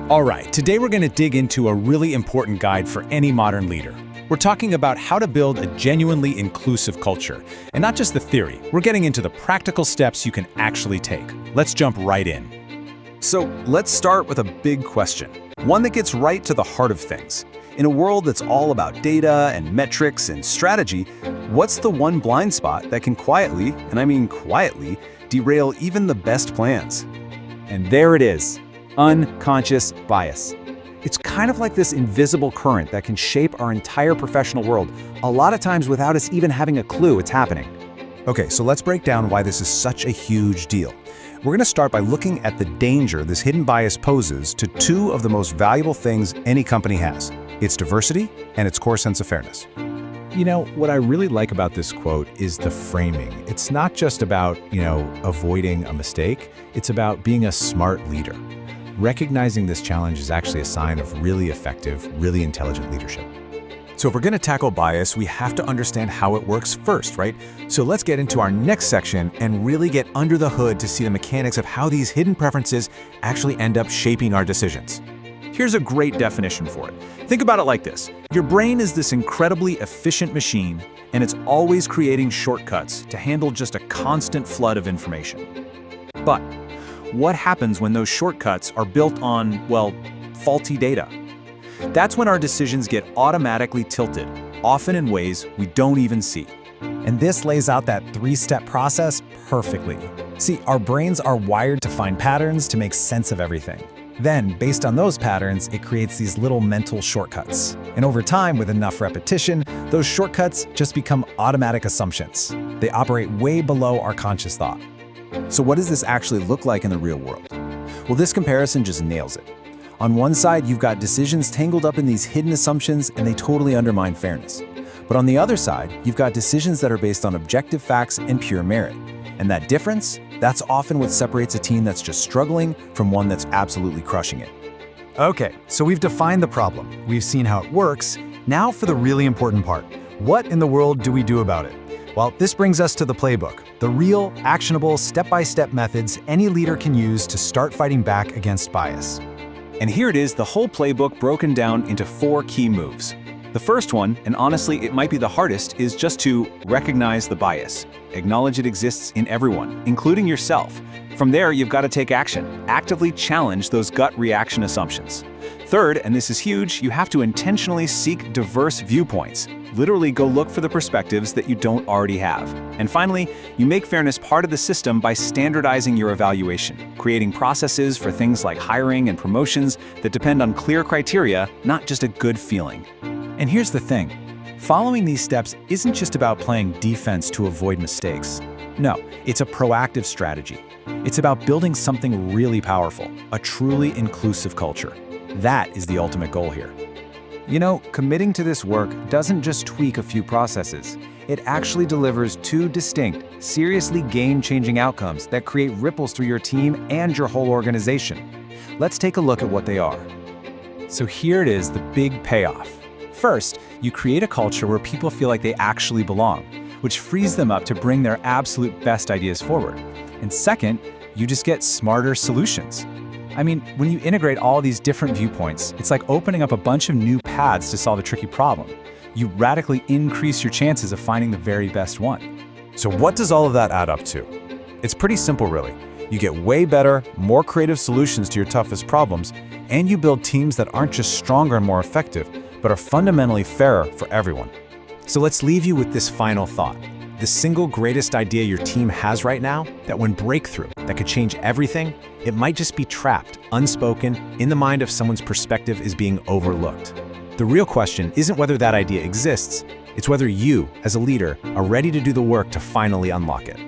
All right, today we're going to dig into a really important guide for any modern leader. We're talking about how to build a genuinely inclusive culture. And not just the theory, we're getting into the practical steps you can actually take. Let's jump right in. So let's start with a big question, one that gets right to the heart of things. In a world that's all about data and metrics and strategy, what's the one blind spot that can quietly, and I mean quietly, derail even the best plans? And there it is. Unconscious bias. It's kind of like this invisible current that can shape our entire professional world, a lot of times without us even having a clue it's happening. Okay, so let's break down why this is such a huge deal. We're going to start by looking at the danger this hidden bias poses to two of the most valuable things any company has: its diversity and its core sense of fairness. You know, what I really like about this quote is the framing. It's not just about, avoiding a mistake. It's about being a smart leader. Recognizing this challenge is actually a sign of really effective, really intelligent leadership. So if we're going to tackle bias, we have to understand how it works first, right? So let's get into our next section and really get under the hood to see the mechanics of how these hidden preferences actually end up shaping our decisions. Here's a great definition for it. Think about it like this. Your brain is this incredibly efficient machine, and it's always creating shortcuts to handle just a constant flood of information. But what happens when those shortcuts are built on, well, faulty data? That's when our decisions get automatically tilted, often in ways we don't even see. And this lays out that three-step process perfectly. See, our brains are wired to find patterns to make sense of everything. Then, based on those patterns, it creates these little mental shortcuts. And over time, with enough repetition, those shortcuts just become automatic assumptions. They operate way below our conscious thought. So what does this actually look like in the real world? Well, this comparison just nails it. On one side, you've got decisions tangled up in these hidden assumptions, and they totally undermine fairness. But on the other side, you've got decisions that are based on objective facts and pure merit. And that difference, that's often what separates a team that's just struggling from one that's absolutely crushing it. Okay, so we've defined the problem. We've seen how it works. Now for the really important part. What in the world do we do about it? Well, this brings us to the playbook, the real, actionable, step-by-step methods any leader can use to start fighting back against bias. And here it is, the whole playbook broken down into 4 key moves. The first one, and honestly it might be the hardest, is just to recognize the bias. Acknowledge it exists in everyone, including yourself. From there, you've got to take action. Actively challenge those gut reaction assumptions. Third, and this is huge, you have to intentionally seek diverse viewpoints. Literally go look for the perspectives that you don't already have. And finally, you make fairness part of the system by standardizing your evaluation, creating processes for things like hiring and promotions that depend on clear criteria, not just a good feeling. And here's the thing. Following these steps isn't just about playing defense to avoid mistakes. No, it's a proactive strategy. It's about building something really powerful, a truly inclusive culture. That is the ultimate goal here. You know, committing to this work doesn't just tweak a few processes. It actually delivers 2 distinct, seriously game-changing outcomes that create ripples through your team and your whole organization. Let's take a look at what they are. So here it is, the big payoff. First, you create a culture where people feel like they actually belong, which frees them up to bring their absolute best ideas forward. And second, you just get smarter solutions. I mean, when you integrate all these different viewpoints, it's like opening up a bunch of new paths to solve a tricky problem. You radically increase your chances of finding the very best one. So what does all of that add up to? It's pretty simple, really. You get way better, more creative solutions to your toughest problems, and you build teams that aren't just stronger and more effective, but are fundamentally fairer for everyone. So let's leave you with this final thought. The single greatest idea your team has right now, that one breakthrough that could change everything, it might just be trapped, unspoken, in the mind of someone's perspective is being overlooked. The real question isn't whether that idea exists, it's whether you, as a leader, are ready to do the work to finally unlock it.